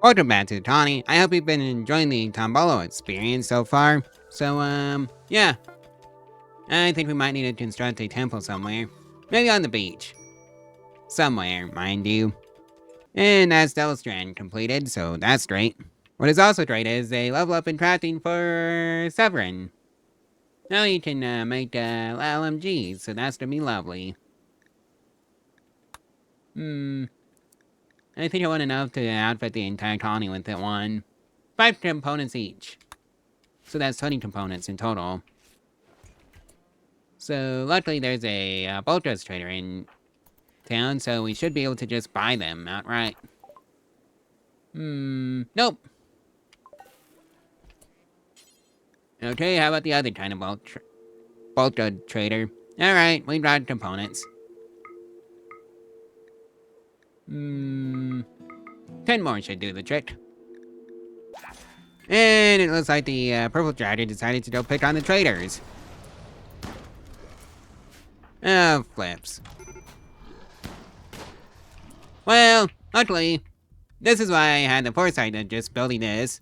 Welcome back to Tawny. I hope you've been enjoying the Tombolo experience so far. So, yeah. I think we might need to construct a temple somewhere. Maybe on the beach. Somewhere, mind you. And that's Devil Strand completed, so that's great. What is also great is a level up in crafting for Severin. Now you can make LMGs, so that's gonna be lovely. I think I want enough to outfit the entire colony with it one. 5 components each. So that's 20 components in total. So luckily there's a bolt dress trader in town, so we should be able to just buy them outright. Nope. Okay, how about the other kind of bolt dress trader? Alright, we got components. 10 more should do the trick. And it looks like the purple dragon decided to go pick on the traders. Oh, flips. Well, luckily, this is why I had the foresight of just building this.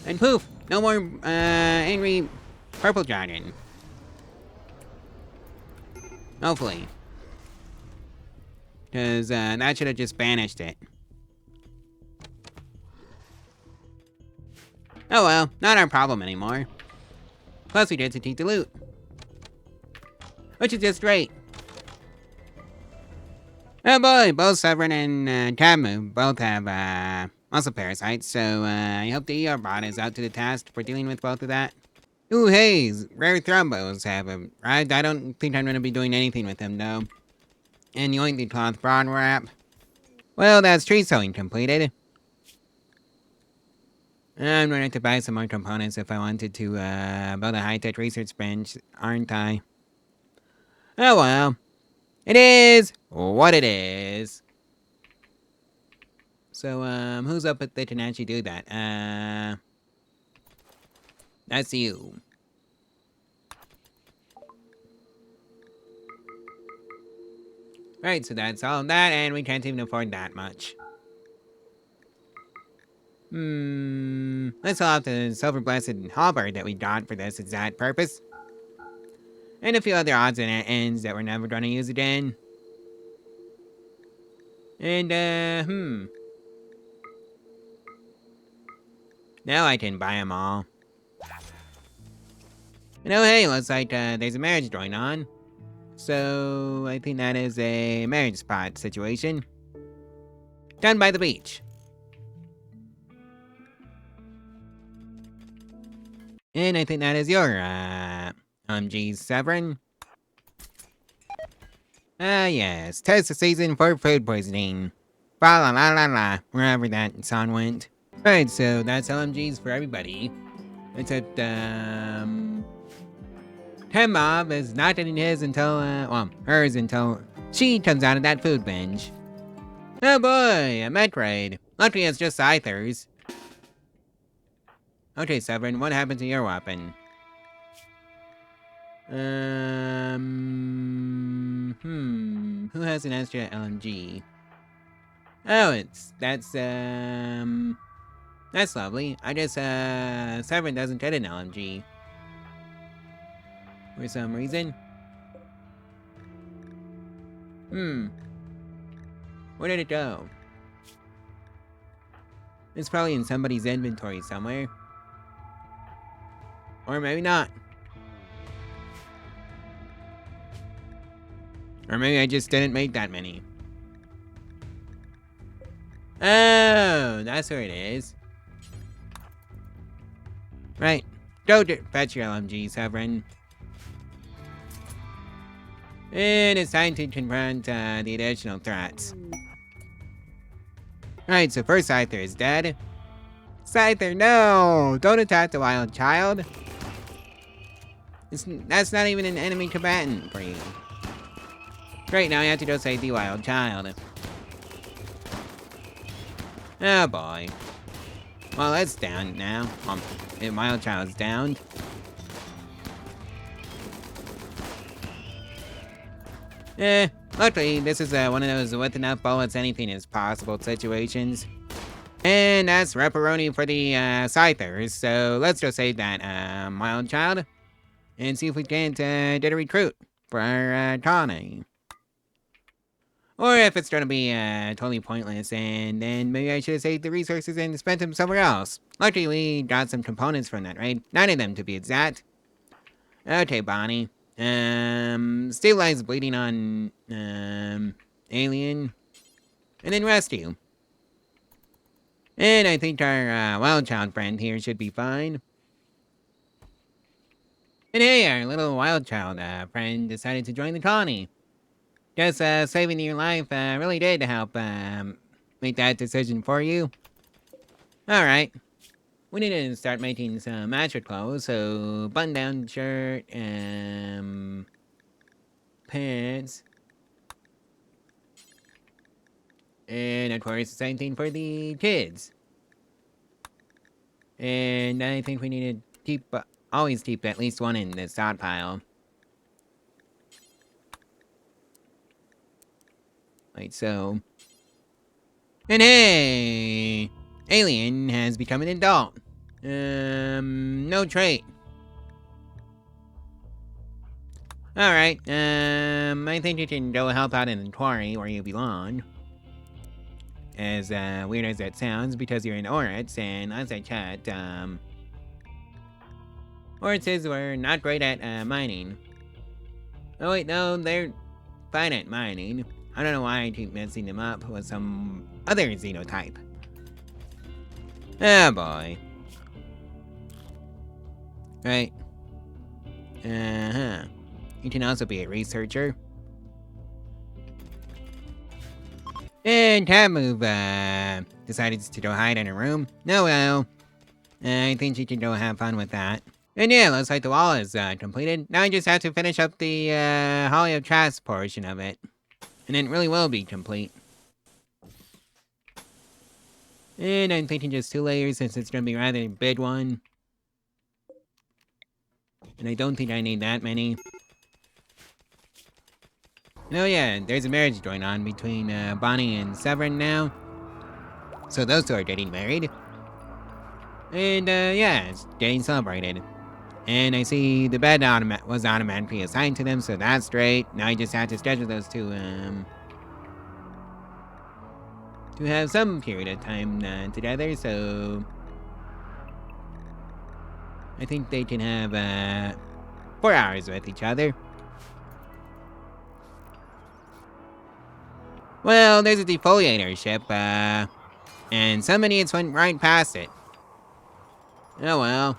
And poof, no more angry purple dragon. Hopefully. Because that should have just banished it. Oh well, not our problem anymore. Plus we get to take the loot. Which is just great. Oh boy, both Severin and Tamu both have muscle parasites, so I hope the ER bot is out to the task for dealing with both of that. Ooh, hey, rare thrombos have arrived. I don't think I'm going to be doing anything with them, though. And yoink the cloth broad wrap. Well, that's tree sewing completed. I'm going to have to buy some more components if I wanted to build a high-tech research bench, aren't I? Oh well. It is what it is. So, who's up that can actually do that? That's you. Right, so that's all of that, and we can't even afford that much. Let's sell off the silver blessed halberd that we got for this exact purpose. And a few other odds and ends that we're never gonna use again. And, now I can buy them all. And oh hey, looks like there's a marriage going on. So, I think that is a marriage spot situation. Down by the beach. And I think that is your, LMG Severin. Yes, tis the season for food poisoning. Fa la la la la, wherever that song went. Right, so that's LMGs for everybody. Except, Mob is not getting his until, hers until she comes out of that food binge. Oh boy, a Metroid. Luckily it's just Scythers. Okay, Severin, what happened to your weapon? Who has an extra LMG? Oh, that's lovely. I guess, Severin doesn't get an LMG. For some reason. Where did it go? It's probably in somebody's inventory somewhere. Or maybe not. Or maybe I just didn't make that many. Oh, that's where it is. Right. Go fetch your LMG, Severin. And it's time to confront the additional threats. Alright, so first Scyther is dead. Scyther, no! Don't attack the wild child. That's not even an enemy combatant for you. Great, now you have to go save the wild child. Oh boy. Well, it's down now. The wild child's downed. Luckily, this is one of those with enough bullets anything is possible situations. And that's Repperoni for the Scythers, so let's just say that wild child and see if we can't get a recruit for our colony. Or if it's gonna be totally pointless, and then maybe I should have saved the resources and spent them somewhere else. Luckily, we got some components from that raid. 9 of them to be exact. Okay, Bonnie. Stabilize bleeding on alien, and then rescue. And I think our wild child friend here should be fine. And hey, our little wild child friend decided to join the colony. Just saving your life really did help make that decision for you. Alright. We need to start making some matching clothes, so button-down shirt, pants. And of course, the same thing for the kids. And I think we need to keep, always keep at least one in the stockpile. Like so. And hey! Alien has become an adult. No trait. Alright, I think you can go help out in the quarry where you belong. As weird as that sounds, because you're in Oryx, and as I checked, Oryxes were not great at mining. Oh wait, no, they're fine at mining. I don't know why I keep messing them up with some other xenotype. Oh boy. Right. Uh-huh. You can also be a researcher. And Tabmove, decided to go hide in a room. No, well. I think she can go have fun with that. And yeah, looks like the wall is completed. Now I just have to finish up the Holly of Trash portion of it. And it really will be complete. And I'm thinking just 2 layers since it's gonna be rather a big one. And I don't think I need that many. And oh yeah, there's a marriage going on between Bonnie and Severin now. So those two are getting married. And yeah, it's getting celebrated. And I see the bed was automatically assigned to them, so that's great. Now I just have to schedule those two to have some period of time together, so I think they can have 4 hours with each other. Well, there's a defoliator ship, and some idiots went right past it. Oh well.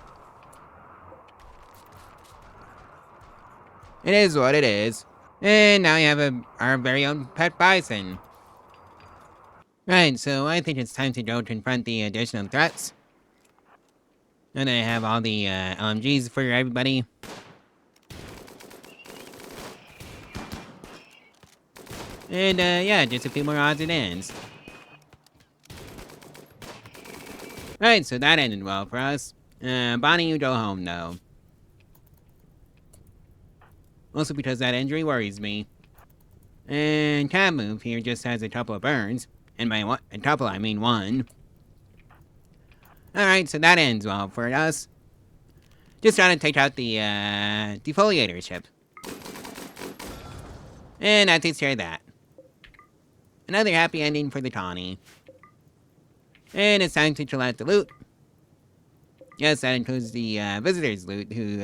It is what it is. And now we have our very own pet bison. Right, so I think it's time to go confront the additional threats. And I have all the LMGs for everybody. And yeah, just a few more odds and ends. Right, so that ended well for us. Bonnie, you go home though. Also because that injury worries me. And Tabmove here just has a couple of burns. And by a couple, I mean 1. Alright, so that ends well for us. Just trying to take out the defoliator ship. And that takes care of that. Another happy ending for the colony. And it's time to collect the loot. Yes, that includes the visitors' loot, who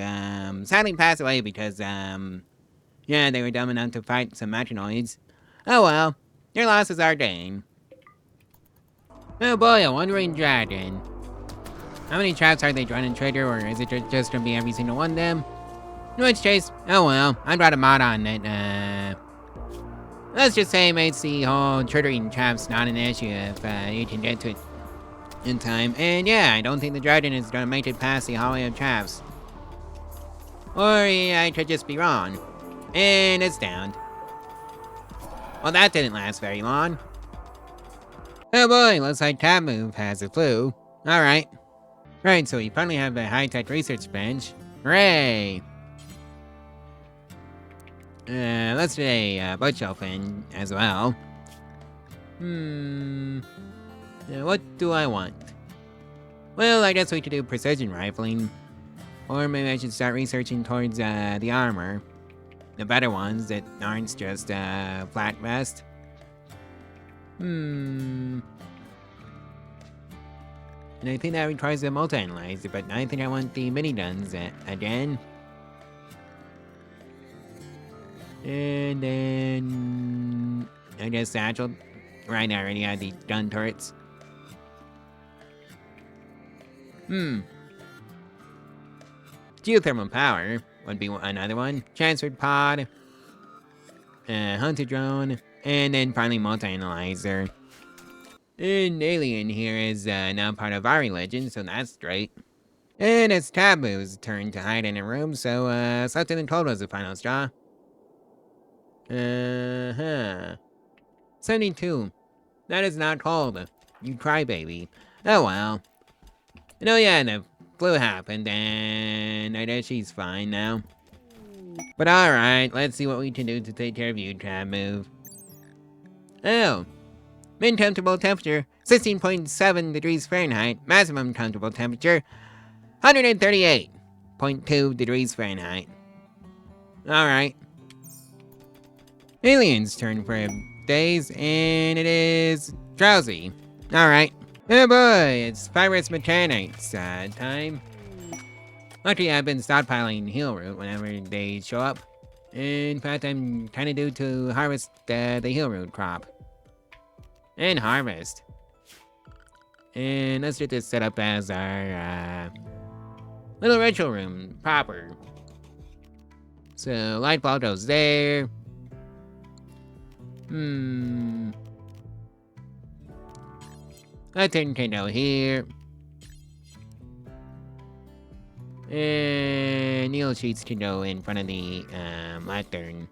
sadly passed away because, yeah, they were dumb enough to fight some machinoids. Oh well, their loss is our gain. Oh boy, a wandering dragon. How many traps are they trying to trigger, or is it just gonna be every single one of them? In which case, oh well, I brought a mod on it, let's just say it makes the whole triggering traps not an issue if you can get to it in time. And yeah, I don't think the dragon is gonna make it past the hallway of traps. Or yeah, I could just be wrong. And it's downed. Well, that didn't last very long. Oh boy, looks like Tabmove has the flu. Alright. Right, so we finally have a high-tech research bench. Hooray! Let's do a bookshelf in as well. What do I want? Well, I guess we could do precision rifling. Or maybe I should start researching towards the armor. The better ones that aren't just flat vest. And I think that requires a multi-analyzer, but I think I want the miniguns again. And then I guess satchel. Right, I already had the gun turrets. Geothermal power would be another one. Transferred pod. Hunter drone. And then finally multi-analyzer. And alien here is now part of our religion, so that's great. And it's Taboo's turn to hide in a room, so something told us the final straw. 72. That is not cold. You crybaby. Oh well. Oh yeah, the flu happened, and I guess she's fine now. But alright, let's see what we can do to take care of you, Taboo. Oh. Min comfortable temperature, 16.7 degrees Fahrenheit. Maximum comfortable temperature, 138.2 degrees Fahrenheit. Alright. Alien's turn for days, and it is drowsy. Alright. Oh boy, it's Virus Mechanics time. Luckily, I've been stockpiling heal root whenever they show up. In fact, I'm kinda due to harvest the heal root crop. And harvest. And let's get this set up as our little ritual room proper. So light bulb goes there. Lantern can go here. And needle sheets can go in front of the lantern.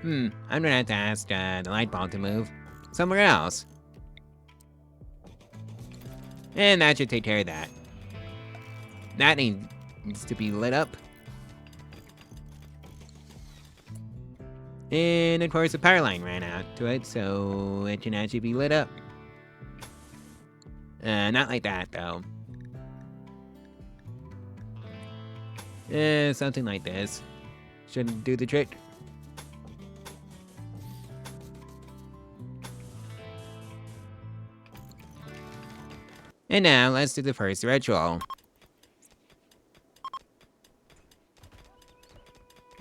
I'm gonna have to ask the light bulb to move somewhere else. And that should take care of that. That needs to be lit up. And of course the power line ran out to it, so it can actually be lit up. Not like that though. Something like this should do the trick. And now, let's do the first ritual.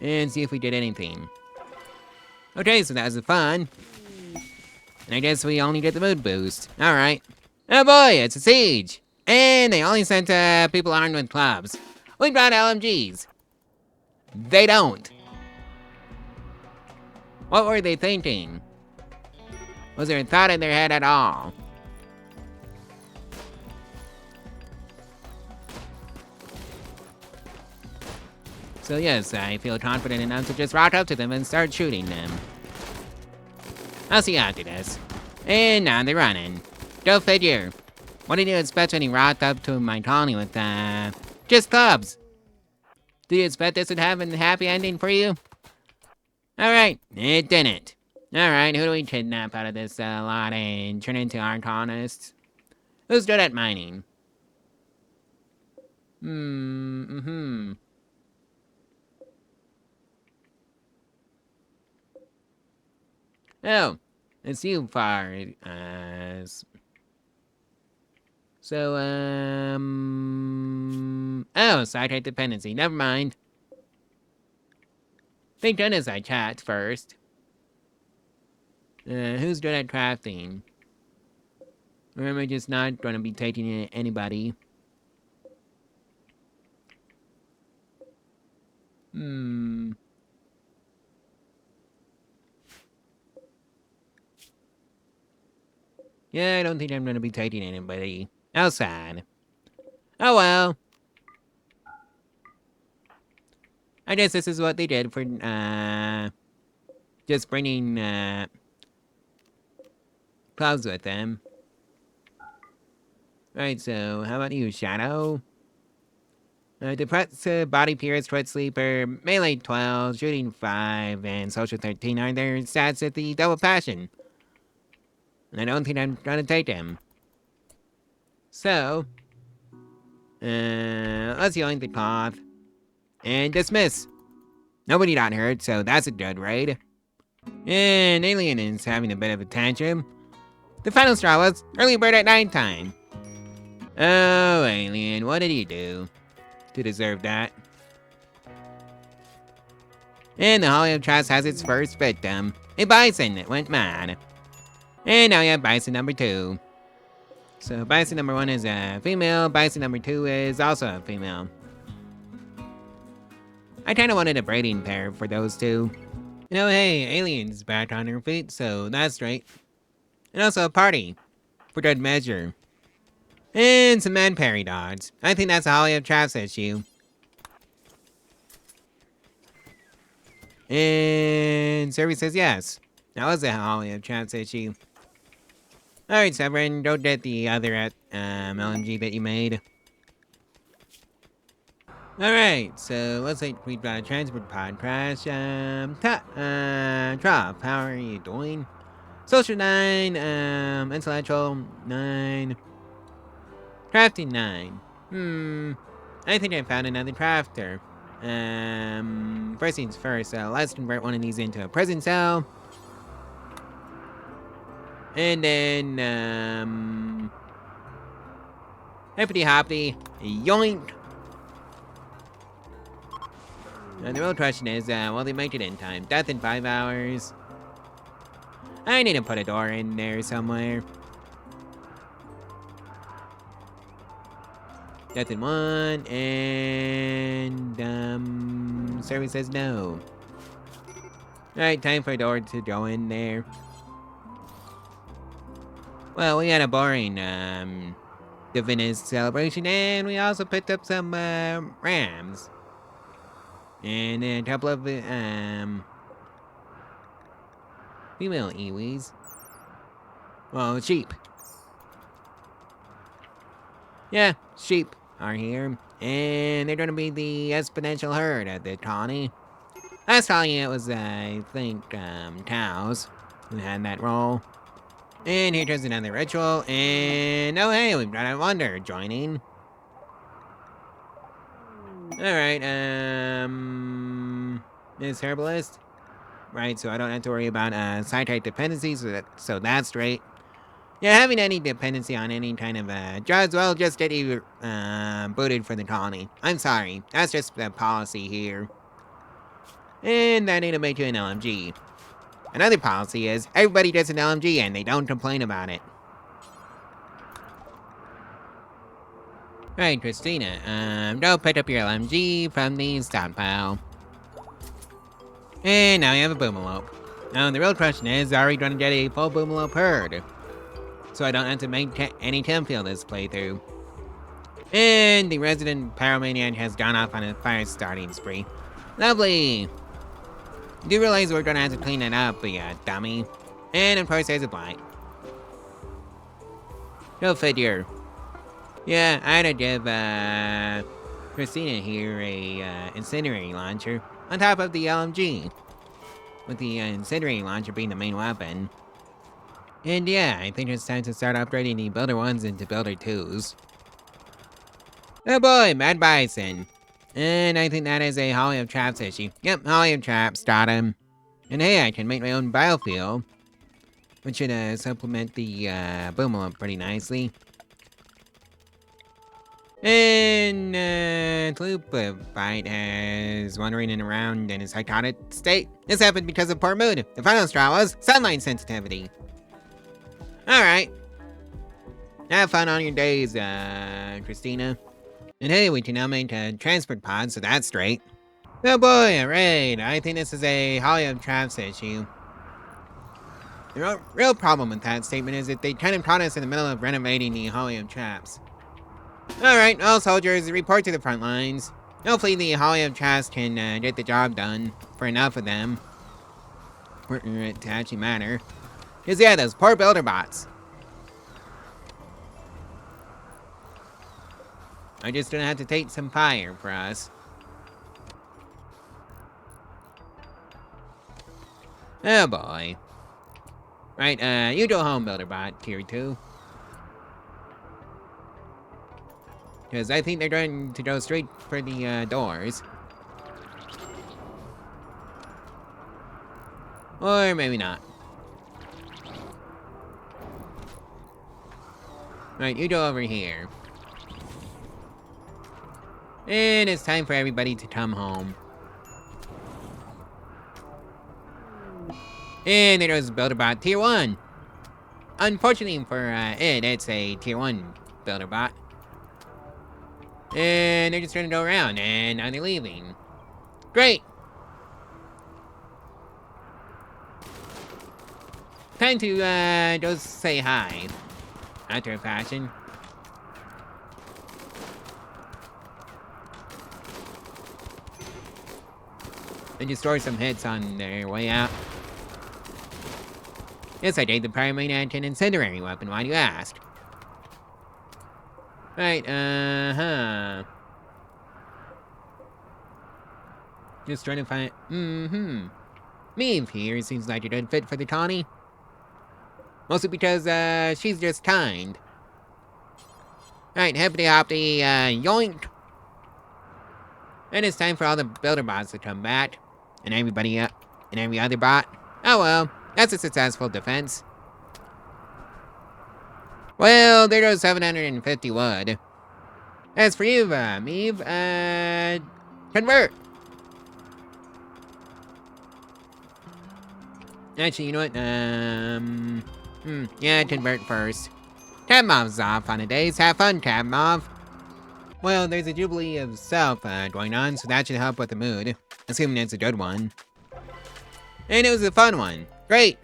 And see if we did anything. Okay, so that was fun. And I guess we only get the mood boost. Alright. Oh boy, it's a siege! And they only sent people armed with clubs. We brought LMGs. They don't. What were they thinking? Was there a thought in their head at all? So yes, I feel confident enough to just rock up to them and start shooting them. I'll see you after this. And now they're running. Go figure. What did you expect when you rocked up to my colony with, just clubs? Do you expect this would have a happy ending for you? Alright, it didn't. Alright, who do we kidnap out of this lot and turn into our colonists? Who's good at mining? Oh, it's you, Far. So, oh, side dependency. Never mind. Thank goodness I chat first. Who's good at crafting? Or am I just not gonna be taking anybody? Yeah, I don't think I'm gonna be taking anybody outside. Oh well. I guess this is what they did for, just bringing, clouds with them. Right, so how about you, Shadow? Depressive, body pierce, twit sleeper, melee 12, shooting 5, and social 13 are their stats at the double passion. And I don't think I'm gonna take them. So, let's yoink the cloth. And dismiss. Nobody got hurt, so that's a good raid. And Alien is having a bit of a tantrum. The final straw was early bird at nighttime. Oh, Alien, what did you do to deserve that? And the Holly of Traps has its first victim, a bison that went mad. And now we have bison number 2. So bison number 1 is a female, bison number 2 is also a female. I kinda wanted a breeding pair for those two. You know, hey, Alien's back on her feet, so that's right. And also a party, for good measure. And some man parry dogs. I think that's a Holly of Traps issue. And Survey says yes. That was a Holly of Traps issue. Alright, Severin, don't get the other LMG that you made. Alright, so let's say we've got a transport pod crash. Trop, how are you doing? Social 9, intellectual 9, crafting 9. I think I found another crafter. First things first, let's convert one of these into a prison cell. And then, hippity hoppity, yoink! Now the real question is, will they make it in time? Death in 5 hours. I need to put a door in there somewhere. Death in 1, and, service says no. Alright, time for a door to go in there. Well, we had a boring, Divinist celebration, and we also picked up some, rams. And a couple of, female iwis. Well, sheep. Yeah, sheep are here. And they're gonna be the exponential herd at the colony. Last colony it was, I think, cows who had that role. And here comes another ritual, and oh hey, we've got a wonder joining. Alright, Ms. Herbalist. Right, so I don't have to worry about side-type dependencies, so that's great. Yeah, having any dependency on any kind of drugs will just get you booted for the colony. I'm sorry, that's just the policy here. And I need to make you an LMG. Another policy is everybody gets an LMG and they don't complain about it. Right, Christina, go pick up your LMG from the stockpile. And now we have a boomalope. Now the real question is, are we going to get a full boomalope herd? So I don't have to make any Temp field this playthrough. And the resident pyromaniac has gone off on a fire starting spree. Lovely! You do realize we're gonna have to clean it up, you dummy. And of course there's a Blight. Go figure. Yeah, I had to give, Christina here a, incendiary launcher on top of the LMG. With the incendiary launcher being the main weapon. And yeah, I think it's time to start upgrading the Builder 1s into Builder 2s. Oh boy, Mad Bison. And I think that is a Holly of Traps issue. Yep, Holly of Traps, got him. And hey, I can make my own biofuel. Which should supplement the boomalope pretty nicely. And Fight has wandering around in a psychotic state. This happened because of poor mood. The final straw was sunlight sensitivity. Alright. Have fun on your days, Christina. And hey, we can now make a transport pod, so that's straight. Oh boy, alright. I think this is a Holly of Traps issue. The real problem with that statement is that they kind of caught us in the middle of renovating the Holly of Traps. Alright, all soldiers, report to the front lines. Hopefully the Holly of Traps can get the job done for enough of them. For it to actually matter. Because yeah, those poor builder bots. I'm just gonna have to take some fire for us. Oh boy. Right, you go home, Builderbot, tier 2. Because I think they're going to go straight for the doors. Or maybe not. Right, you go over here. And it's time for everybody to come home. And there goes Builderbot tier 1. Unfortunately for it's a tier 1 Builderbot. And they're just gonna go around, and now they're leaving. Great! Time to, just say hi. After a fashion. And just store some hits on their way out. Yes, I did the primary and incendiary weapon, why do you ask? Right, Just trying to find... Maeve here seems like a good fit for the Tawny. Mostly because, she's just kind. Alright, hippity hoppity, yoink! And it's time for all the builder bots to come back. And everybody, and every other bot. Oh well, that's a successful defense. Well, there goes 750 wood. As for you, Maeve, convert! Actually, you know what, yeah, convert first. Tab Mob's off on a days, have fun, Tab Mob. Well, there's a Jubilee of Self, going on, so that should help with the mood. Assuming it's a good one. And it was a fun one. Great!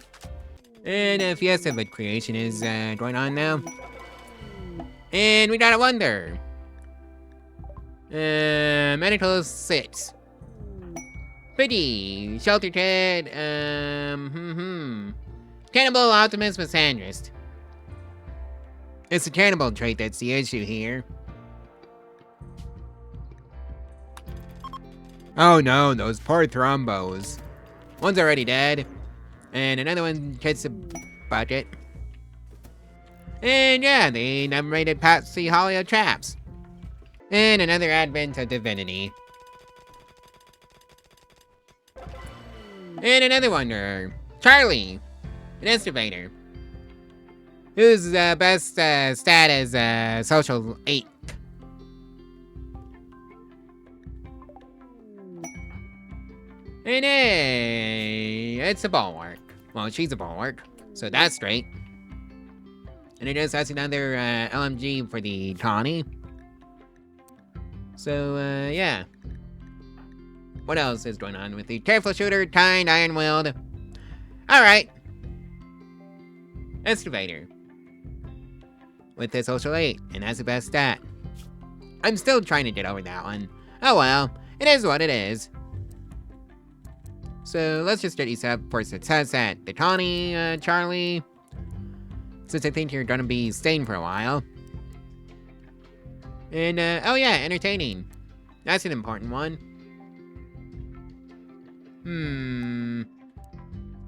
And a Fiesta of Creation is, going on now. And we got a wonder. Medical 6. Pretty. Shelter Ted, Cannibal Optimus Misandrist. It's the cannibal trait that's the issue here. Oh no, those poor thrombos. One's already dead. And another one hits the budget. And yeah, they numerated Patsy Hollow Traps. And another advent of divinity. And another wonder. Charlie, an estimator. Whose best stat is social 8. And hey, it's a bulwark. Well, she's a bulwark, so that's straight. And it is that's another LMG for the Tawny. So yeah. What else is going on with the Careful Shooter, Kind, Iron-Willed? Alright. Excavator. With the social 8, and that's the best stat. I'm still trying to get over that one. Oh well, it is what it is. So let's just get you set up for success at the Tawny, Charlie. Since I think you're gonna be staying for a while. And, oh yeah, entertaining. That's an important one.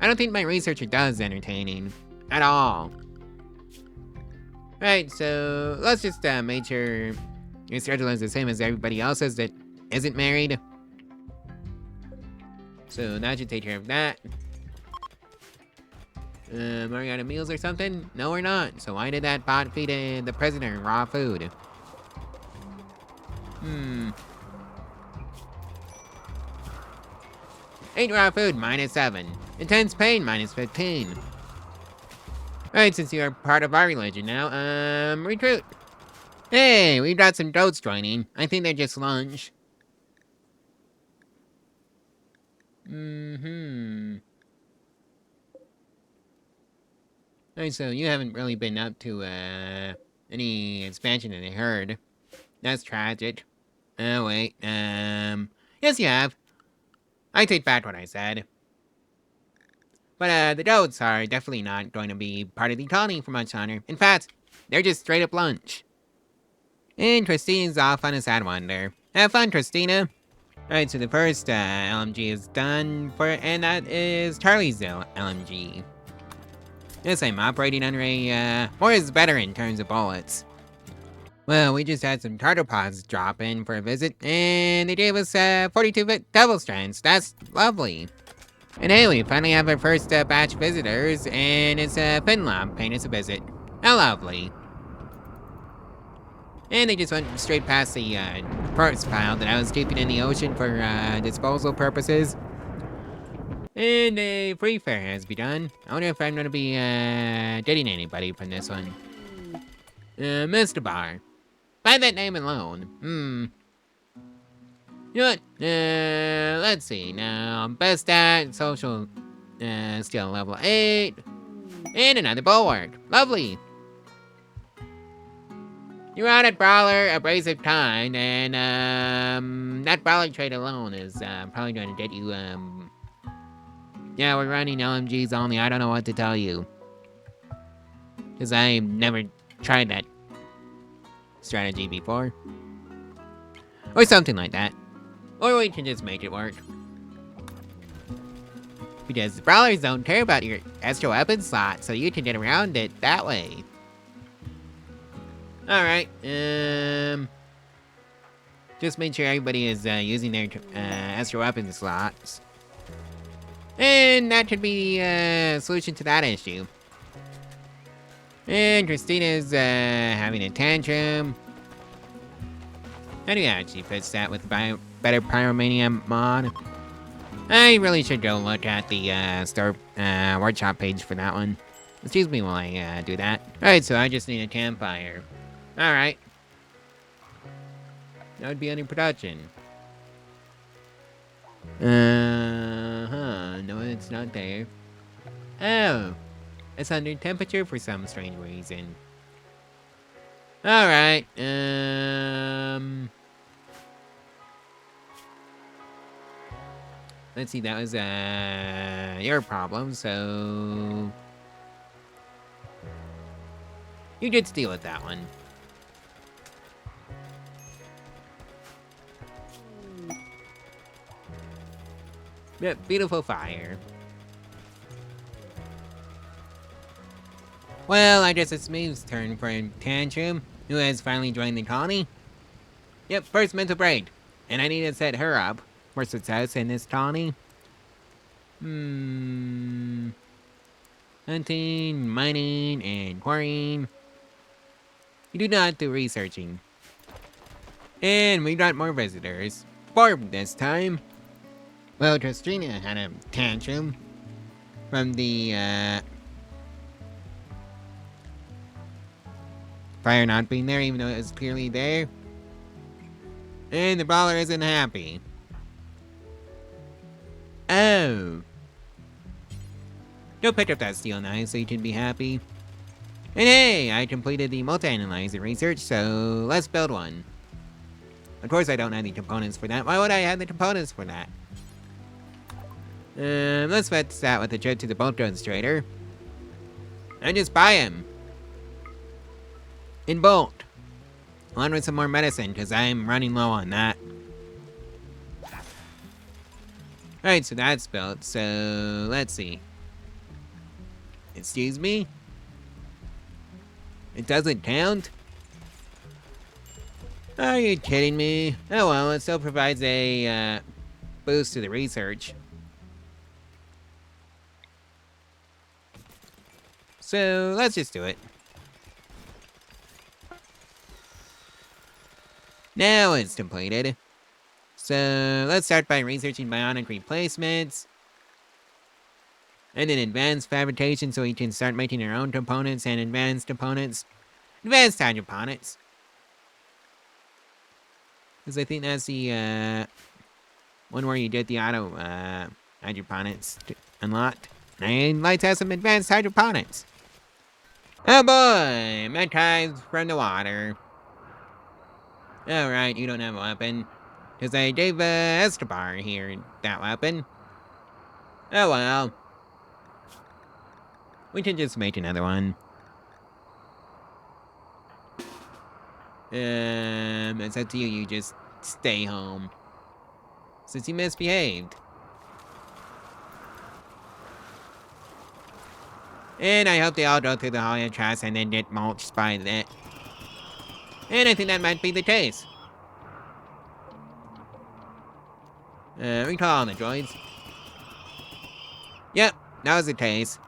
I don't think my researcher does entertaining. At all. Right, so let's just make sure your schedule is the same as everybody else's that isn't married. So that should take care of that. Are we out of meals or something? No, we're not. So why did that bot feed the prisoner raw food? Ate raw food, -7. Intense pain, -15. Alright, since you are part of our religion now, recruit. Hey, we've got some goats joining. I think they're just lunch. Alright, so you haven't really been up to, any expansion in the herd. That's tragic. Oh, wait, yes you have. I take back what I said. But, the goats are definitely not going to be part of the colony for much longer. In fact, they're just straight up lunch. And Tristina's off on a sad wander. Have fun, Tristina. Alright, so the first LMG is done for, and that is Charlie's LMG. Yes, I'm operating under a, more is better in terms of bullets. Well, we just had some tarthropods drop in for a visit, and they gave us 42-bit double strands. That's lovely. And hey, we finally have our first batch of visitors, and it's Finlob paying us a visit. How lovely. And they just went straight past the parts pile that I was keeping in the ocean for disposal purposes. And a free fair has begun. I wonder if I'm going to be dating anybody from this one. Mr. Bar. By that name alone. You know what? Let's see. Now, best at social skill level 8. And another bulwark. Lovely. You're out at Brawler, Abrasive Kind, and that Brawler trait alone is probably going to get you, yeah, we're running LMGs only. I don't know what to tell you. Because I've never tried that strategy before. Or something like that. Or we can just make it work. Because the Brawlers don't care about your extra weapon slot, so you can get around it that way. Alright, just make sure everybody is using their extra weapon slots. And that should be a solution to that issue. And Christina's having a tantrum. How do you actually fix that with the better Pyromania mod? I really should go look at the store workshop page for that one. Excuse me while I do that. Alright, so I just need a campfire. Alright. That would be under production. No, it's not there. Oh. It's under temperature for some strange reason. Alright, let's see, that was, your problem, so... You get to deal with that one. Yep, beautiful fire. Well, I guess it's Me's turn for a tantrum, who has finally joined the colony. Yep, first mental break. And I need to set her up for success in this colony. Hunting, mining, and quarrying. You do not do researching. And we got more visitors. 4 this time. Well, Tristina had a tantrum from the fire not being there, even though it was clearly there. And the brawler isn't happy. Oh. Go pick up that steel knife so you can be happy. And hey, I completed the multi-analyzer research, so let's build one. Of course I don't have the components for that. Why would I have the components for that? Let's fetch that with a trip to the bulk goods trader. And just buy him. In bulk. Along with some more medicine, because I'm running low on that. Alright, so that's built, so let's see. Excuse me? It doesn't count? Are you kidding me? Oh well, it still provides a boost to the research. So let's just do it. Now it's completed. So let's start by researching bionic replacements. And then advanced fabrication so we can start making our own components and advanced components. Advanced hydroponics. Because I think that's the one where you get the auto hydroponics unlocked. And I'd like to have some advanced hydroponics. Oh boy, Mettides from the water. Alright, you don't have a weapon. Because I gave Escobar here that weapon. Oh well. We can just make another one. It's up to you. You just stay home. Since you misbehaved. And I hope they all go through the Hollow Traps and then get mulched by that. And I think that might be the case. Recall on the droids. Yep, that was the case.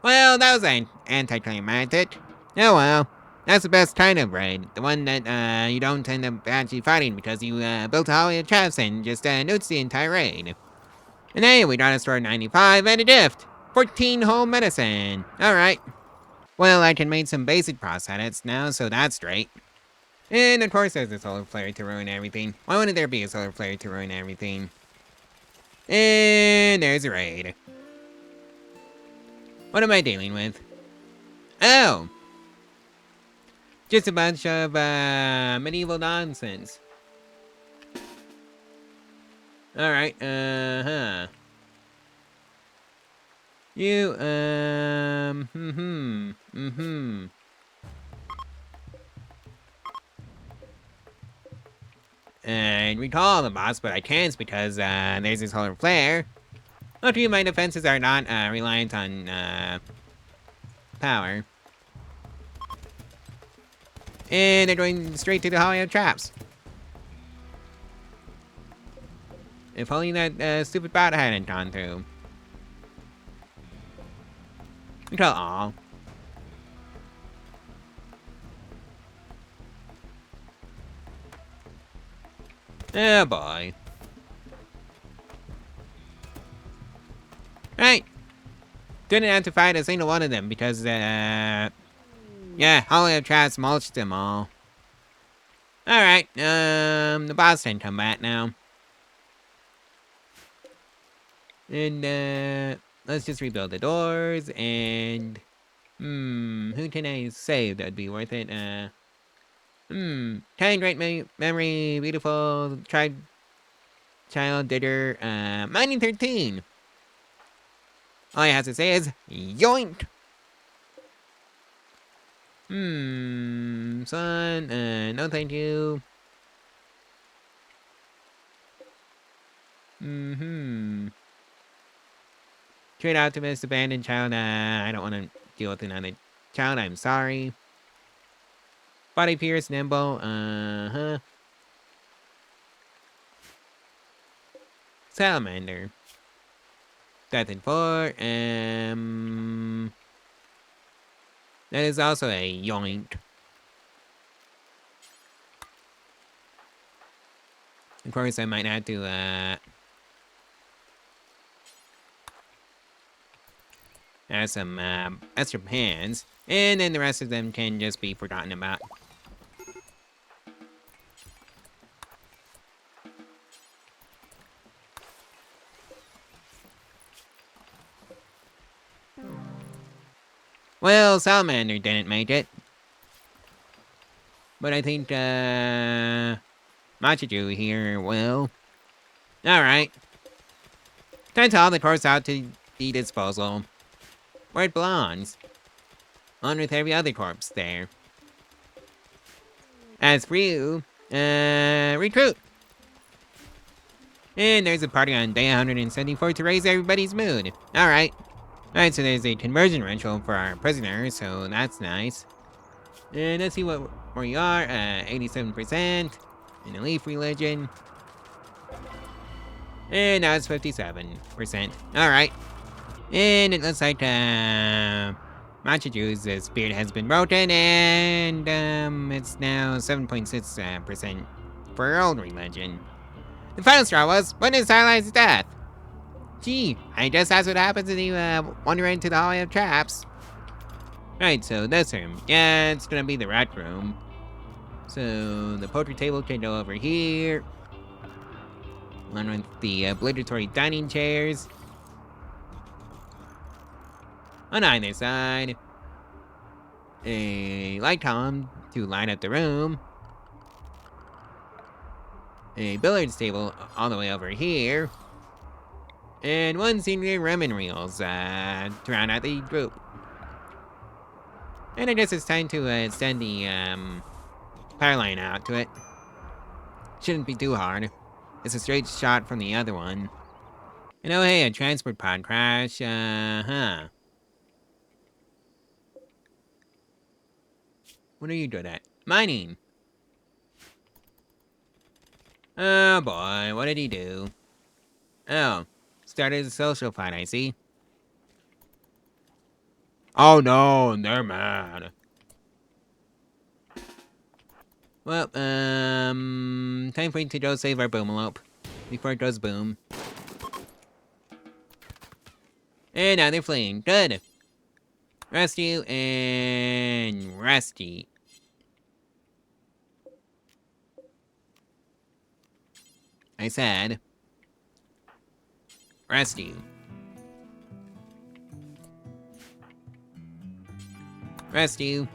Well, that was anticlimactic. Oh well. That's the best kind of raid. The one that, you don't end up actually fighting because you, built a Hollow Traps and just, nukes the entire raid. And hey, we got a store 95 and a gift. 14 whole medicine. Alright. Well, I can make some basic process edits now, so that's great. And of course there's a solar flare to ruin everything. Why wouldn't there be a solar flare to ruin everything? And there's a raid. What am I dealing with? Oh! Just a bunch of, medieval nonsense. Alright, You, And recall the boss, but I can't because, there's this solar flare. Luckily, my defenses are not, reliant on, power. And they're going straight to the Hollow Traps. If only that, stupid bot hadn't gone through. Recall all. Oh boy. Right. Didn't have to fight a single one of them because, yeah, Hollow Traps mulched them all. Alright, the boss can come back now. And, let's just rebuild the doors and... who can I save that'd be worth it? Kind, great memory, beautiful, child, digger, mining 13. All I have to say is, yoink! Son, no thank you. Trade optimist, abandoned child, I don't want to deal with another child, I'm sorry. Body pierce, nimble, Salamander. Death in 4, that is also a yoink. Of course, I might have to, add some, extra pans. And then the rest of them can just be forgotten about. Well, Salamander didn't make it. But I think, Machiju here will. Alright. Time to haul the corpse out to the disposal. Where it belongs. On with every other corpse there. As for you, recruit. And there's a party on day 174 to raise everybody's mood. Alright. Alright, so there's a conversion ritual for our prisoners, so that's nice. And let's see where you are. 87% in the Leaf religion. And now it's 57%. Alright. And it looks like, Machiju's spirit has been broken, and, it's now 7.6% for her old religion. The final straw was when it silenced death. Gee, I guess that's what happens when you, wander into the Hollow Traps. Right, so this room. Yeah, it's gonna be the rat room. So, the poker table can go over here. One with the obligatory dining chairs. On either side. A light column to light up the room. A billiards table all the way over here. And one senior ramen reels, to round out the group. And I guess it's time to extend the, power line out to it. Shouldn't be too hard. It's a straight shot from the other one. And oh hey, a transport pod crash, huh. What are you good at? Mining. Oh boy, what did he do? Oh, started a social fight, I see. Oh no, they're mad. Well, time for you to go save our boomalope before it goes boom. And now they're fleeing. Good. Rescue and Rusty. I said rescue. Rescue.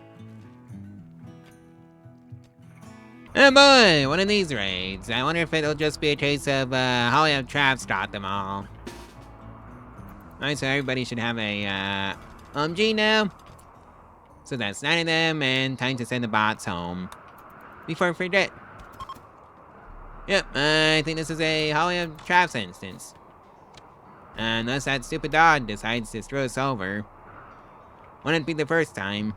Oh boy, one of these raids. I wonder if it'll just be a case of, how I have traps got them all. Alright, so everybody should have a, G now. So that's 9 of them, and time to send the bots home. Before I forget. Yep, I think this is a Holly of Traps instance. Unless that stupid dog decides to screw us over. Wouldn't be the first time.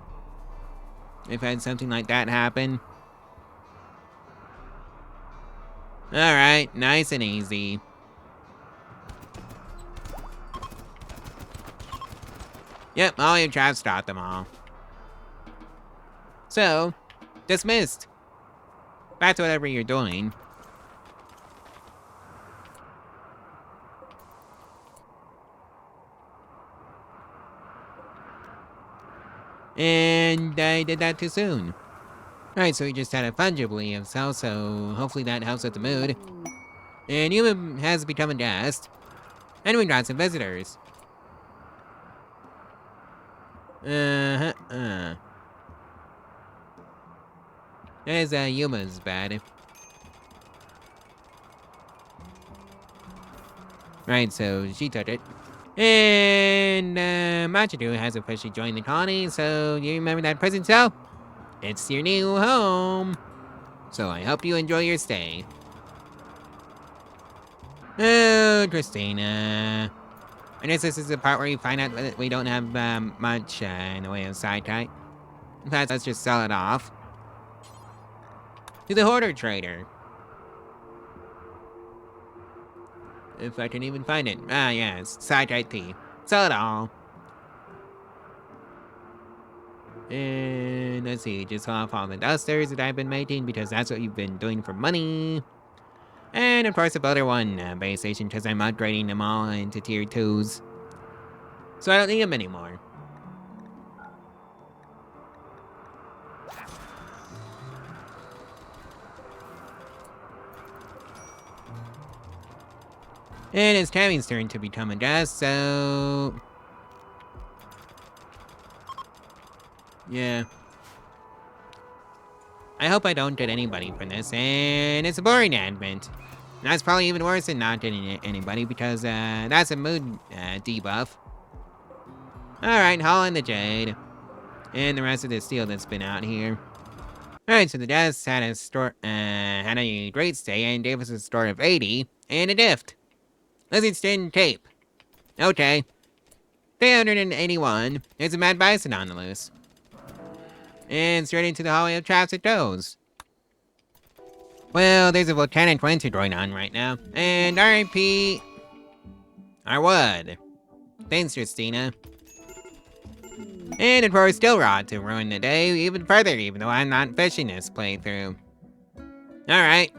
If I had something like that happen. Alright, nice and easy. Yep, all your traps stopped them all. So, dismissed. Back to whatever you're doing. And I did that too soon. Alright, so we just had a fungibly of cell, so hopefully that helps with the mood. And human has become a guest. And we got some visitors. There's Yuma's bad. Right, so she took it. And, Machadu has officially joined the colony, so you remember that prison cell? It's your new home. So I hope you enjoy your stay. Oh, Christina. I guess this is the part where you find out that we don't have, much, in the way of side type. In fact, let's just sell it off. To the hoarder trader. If I can even find it. Ah, yes, side type T. Sell it all. And let's see, just off all the dusters that I've been making because that's what you've been doing for money. And of course the Builder 1 base station because I'm upgrading them all into tier 2s. So I don't need them anymore. And it's Tammy's turn to become a guest, so... yeah. I hope I don't get anybody from this, and it's a boring advent. That's probably even worse than not getting anybody, because that's a mood debuff. Alright, haul in the jade. And the rest of the steel that's been out here. Alright, so the guests had a great stay and gave us a store of 80 and a gift. Let's extend tape. Okay. 381. There's a mad bison on the loose. And straight into the hallway of traps it goes. Well, there's a volcanic winter going on right now. And RIP... our wood. Thanks, Christina. And of course, still rod to ruin the day even further, even though I'm not fishing this playthrough. Alright.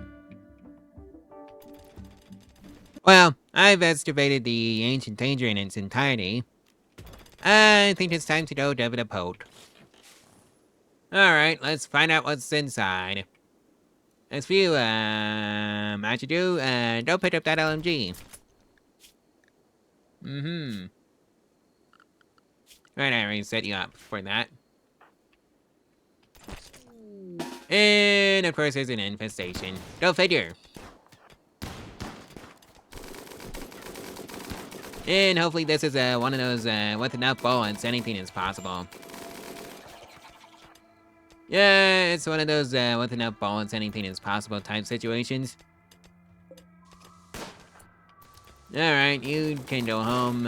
Well, I've excavated the ancient danger in its entirety. I think it's time to go give it a poke. Alright, let's find out what's inside. As for you, I should do, don't pick up that LMG. Right, I already set you up for that. And of course there's an infestation. Go figure. And hopefully this is one of those with enough bullets, anything is possible. Yeah, it's one of those with enough bullets, anything is possible type situations. Alright, you can go home,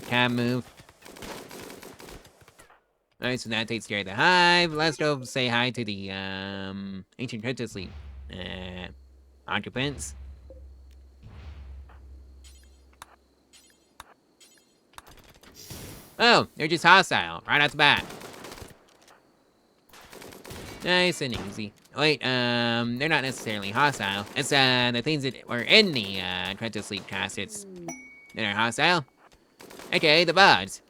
tab move. Alright, so that takes care of the hive. Let's go say hi to the, ancient crypto sleep, occupants. Oh, they're just hostile, right off the bat. Nice and easy. Wait, they're not necessarily hostile. It's, the things that were in the, crypto sleep caskets that are hostile. Okay, the bugs.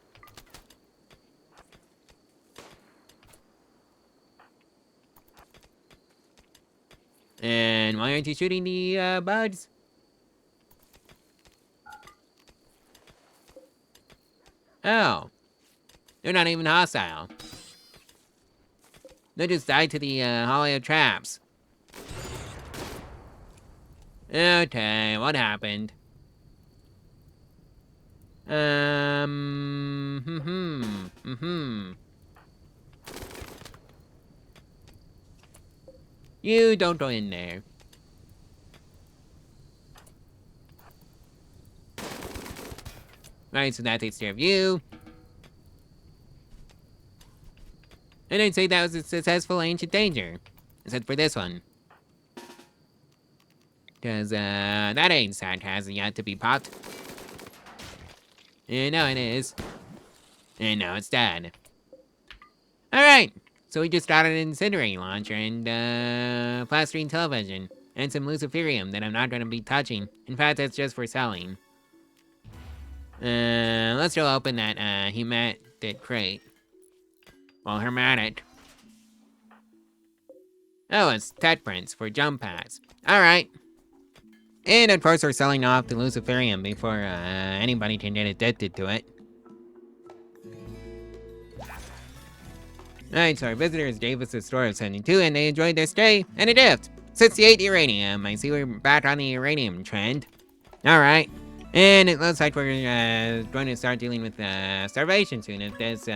And why aren't you shooting the, bugs? Oh. They're not even hostile. They just died to the, hollow traps. Okay, what happened? You don't go in there. Right, so that takes care of you. And I'd say that was a successful ancient danger. Except for this one. Because, that ancient sack hasn't yet to be popped. And now it is. And now it's dead. Alright, so we just got an incinerating launcher and, plastering television. And some luciferium that I'm not gonna be touching. In fact, that's just for selling. Let's go open that, hematic crate. Well, hermetic. Oh, it's tech prints for jump pads. Alright. And of course we're selling off the luciferium before, anybody can get addicted to it. Alright, so our visitors gave us a score of 72 and they enjoyed their stay and a gift. 68 uranium. I see we're back on the uranium trend. Alright. And it looks like we're going to start dealing with starvation soon if this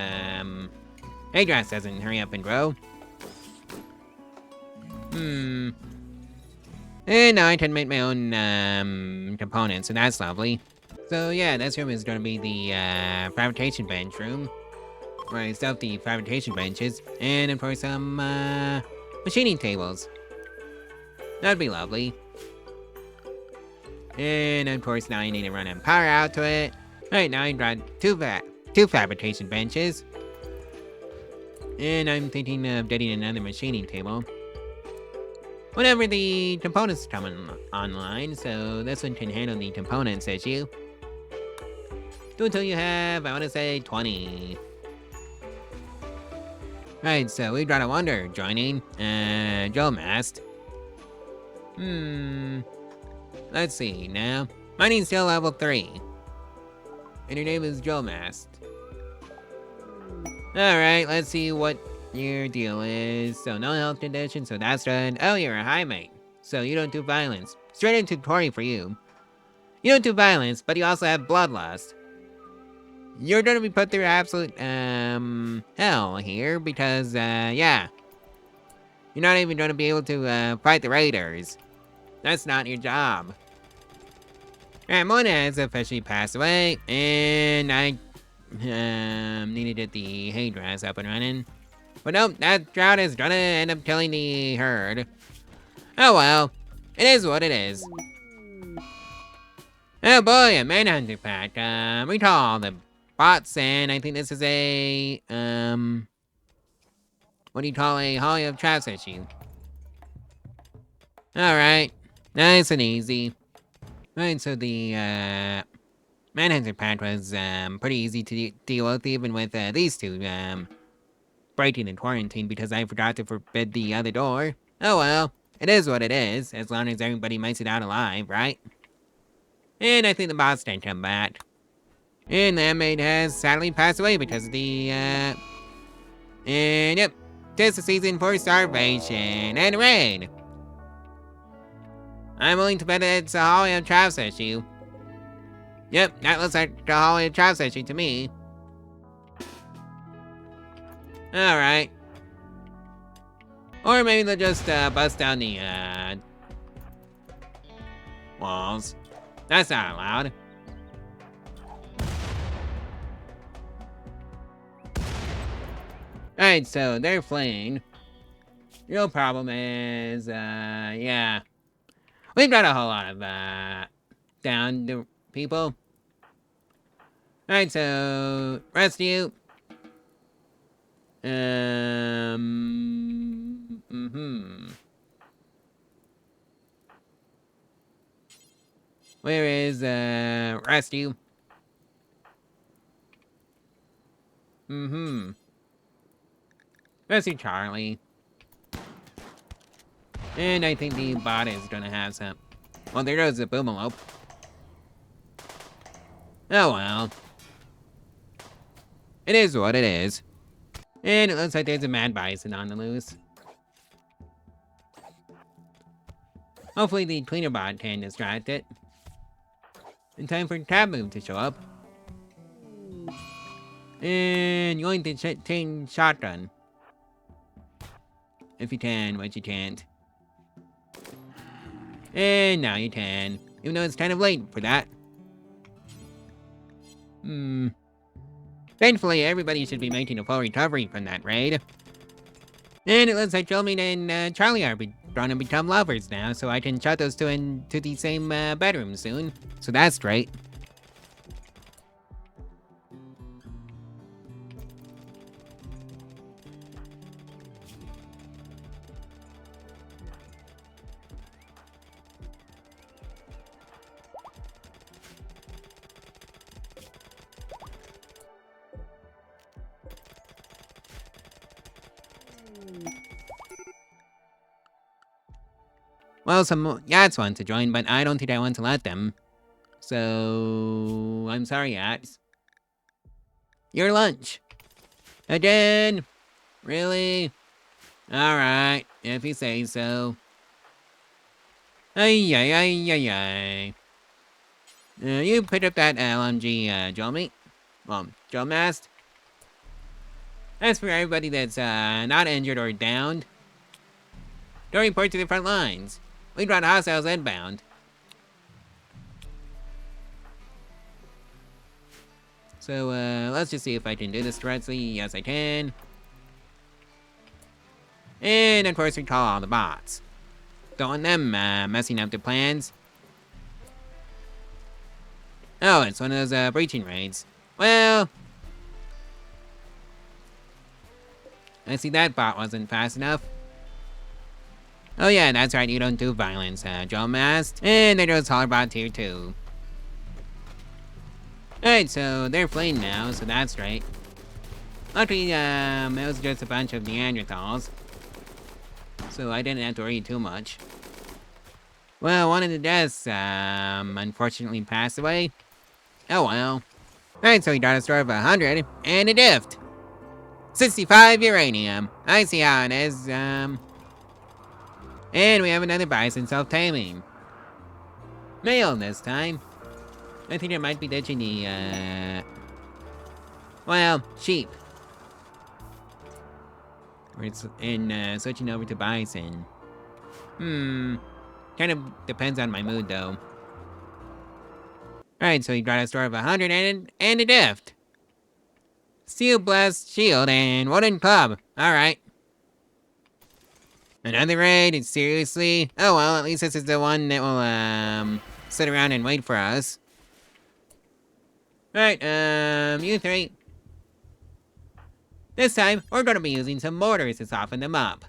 hay grass doesn't hurry up and grow. And now I can make my own components, so that's lovely. So yeah, this room is going to be the fabrication bench room, where I stuff the fabrication benches, and of course some machining tables. That'd be lovely. And of course now I need to run a power out to it. Alright, now I got two fabrication benches. And I'm thinking of getting another machining table. Whenever the components come online, so this one can handle the components issue. Do until you have, I want to say, 20. Right, so we've got a wonder joining, Joe Mast. Let's see now. My name's still level 3. And your name is Joe Mast. Alright, let's see what your deal is. So no health condition, so that's done. Oh, you're a high mate. So you don't do violence. Straight into Quarry for you. You don't do violence, but you also have bloodlust. You're gonna be put through absolute, hell here, because, yeah. You're not even gonna be able to, fight the raiders. That's not your job. Mona has officially passed away, and I, need to get the hay grass up and running. But nope, that drought is gonna end up killing the herd. Oh well, it is what it is. Oh boy, a manhunter pack. We call all the bots, and I think this is a, what do you call a Holly of Traps issue? Alright, nice and easy. Right, so the, manhunter pack was, pretty easy to deal with, even with, these two, breaking in quarantine because I forgot to forbid the other door. Oh well, it is what it is, as long as everybody makes it out alive, right? And I think the boss can come back. And the maid has sadly passed away because of the, and yep, tis the season for starvation and rain. I'm willing to bet it's a Holly of Traps issue. Yep, that looks like a Holly of Traps issue to me. Alright. Or maybe they'll just bust down the walls. That's not allowed. Alright, so they're fleeing. Real problem is, yeah. We've got a whole lot of, downed people. Alright, so, rescue. Where is, rescue? Rescue Charlie. And I think the bot is gonna have some. Well, there goes the boomalope. Oh well. It is what it is. And it looks like there's a mad bison on the loose. Hopefully the cleaner bot can distract it. In time for Taboo to show up. And you're going to change shotgun. If you can, but you can't. And now you can. Even though it's kind of late for that. Thankfully, everybody should be making a full recovery from that raid. And it looks like Jolene and Charlie are going to become lovers now, so I can shut those two into the same bedroom soon. So that's great. Well, some Yats want to join, but I don't think I want to let them. So, I'm sorry, Yats. Your lunch. Again? Really? Alright, if you say so. Ay, ay, ay, ay, ay. You picked up that LMG, Joel meat? Well, Joel mast? As for everybody that's, not injured or downed, don't report to the front lines. We've got hostiles inbound. So, let's just see if I can do this correctly. Yes, I can. And, of course, we call all the bots. Don't want them, messing up the plans. Oh, it's one of those, breaching raids. Well... I see that bot wasn't fast enough. Oh yeah, that's right, you don't do violence, Joel Mast. And there goes Hollarbot tier 2. Alright, so they're fleeing now, so that's great. Luckily, it was just a bunch of Neanderthals. So I didn't have to worry too much. Well, one of the deaths, unfortunately passed away. Oh well. Alright, so we got a score of 100, and a gift. 65 uranium. I see how it is, And we have another bison self-taming. Male this time. I think I might be ditching the, well, sheep. And switching over to bison. Kind of depends on my mood, though. Alright, so you got a store of 100 and a gift. Steel Blast Shield and Wooden Club. Alright. Another raid? Seriously? Oh well, at least this is the one that will, sit around and wait for us. Alright, you three. This time, we're gonna be using some mortars to soften them up.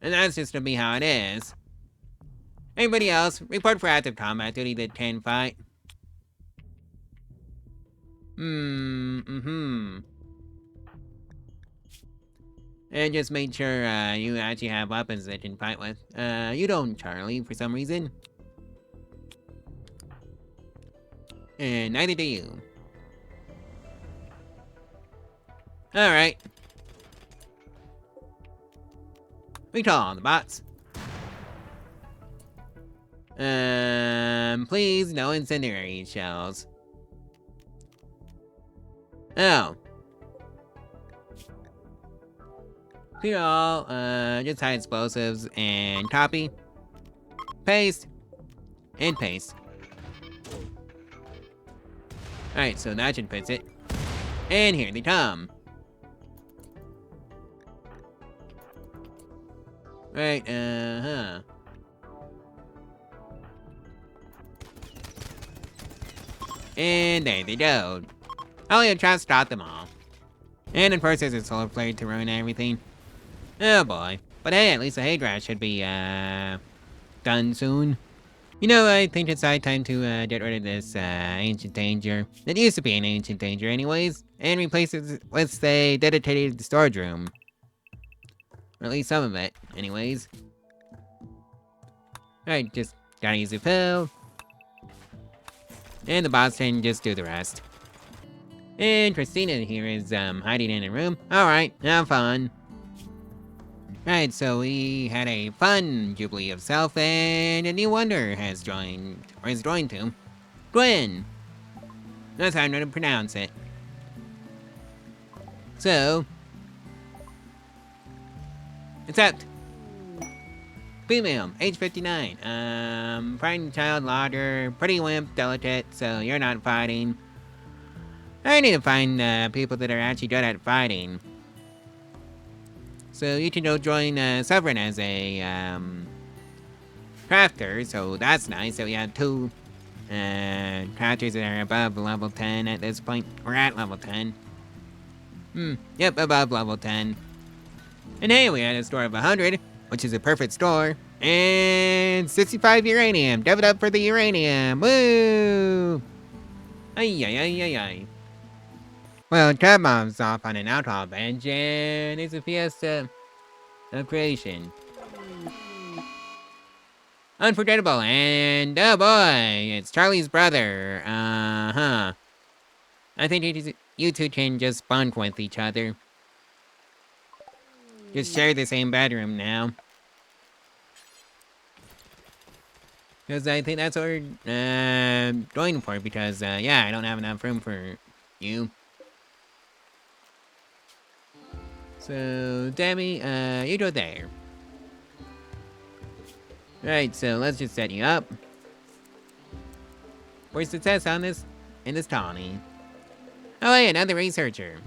And that's just gonna be how it is. Anybody else, report for active combat duty that can fight. And just make sure, you actually have weapons that can fight with. You don't, Charlie, for some reason. And neither do you. Alright. We call on the bots. Please, no incendiary shells. Oh. Clear all, just hide explosives, and copy, paste, and paste. Alright, so that should fix it. And here they come. Right, And there they go. Only a try to stop them all. And of course there's a solar flare to ruin everything. Oh boy. But hey, at least the hay grass should be, done soon. You know, I think it's high time to, get rid of this, ancient danger. It used to be an ancient danger anyways, and replace it with a dedicated storage room. Or at least some of it, anyways. Alright, just gotta use a pill. And the boss can just do the rest. And Christina here is, hiding in a room. Alright, have fun. Right, so we had a fun Jubilee of Self, and a new wonder has joined, or is joined to. Gwen! That's how I'm gonna pronounce it. So, accept. Female, age 59. Frightened child, logger, pretty wimp, delicate, so you're not fighting. I need to find people that are actually good at fighting. So you can go join Sovereign as a crafter, so that's nice. So we have 2 crafters that are above level 10 at this point. We're at level 10. Yep, above level 10. And hey, we had a store of 100, which is a perfect store. And 65 uranium. Dev it up for the uranium. Woo! Ay, ay, ay, ay, ay. Well, Crabmom's off on an alcohol bench, and it's a fiesta of creation. Unforgettable, and oh boy, it's Charlie's brother. I think you two can just bond with each other. Just share the same bedroom now. Because I think that's what we're going for, because, yeah, I don't have enough room for you. So, Demi, you go there. Right, so let's just set you up. For success in this colony. Oh hey, another researcher.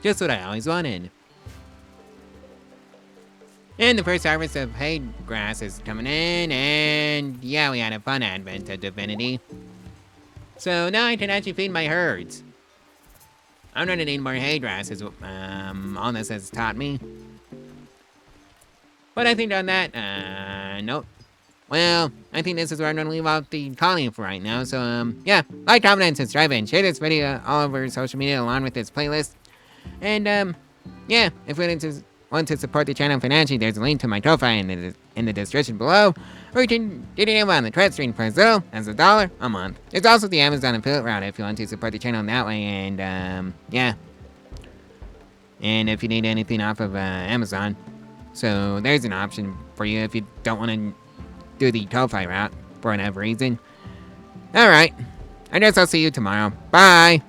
Just what I always wanted. And the first harvest of hay grass is coming in, and yeah, we had a fun advent of Divinity. So now I can actually feed my herds. I'm gonna need more hay grass, is all this has taught me. But I think on that, nope. Well, I think this is where I'm gonna leave off the colony for right now. So, yeah, like, comment, and subscribe, and share this video all over social media along with this playlist. And, yeah, if you want to support the channel financially, there's a link to my Ko-Fi in the description below. Or you can get your name on the Twitch stream for as little as $1 a month. There's also the Amazon affiliate route if you want to support the channel in that way, and, yeah. And if you need anything off of, Amazon. So, there's an option for you if you don't want to do the Ko-Fi route for whatever reason. Alright, I guess I'll see you tomorrow. Bye!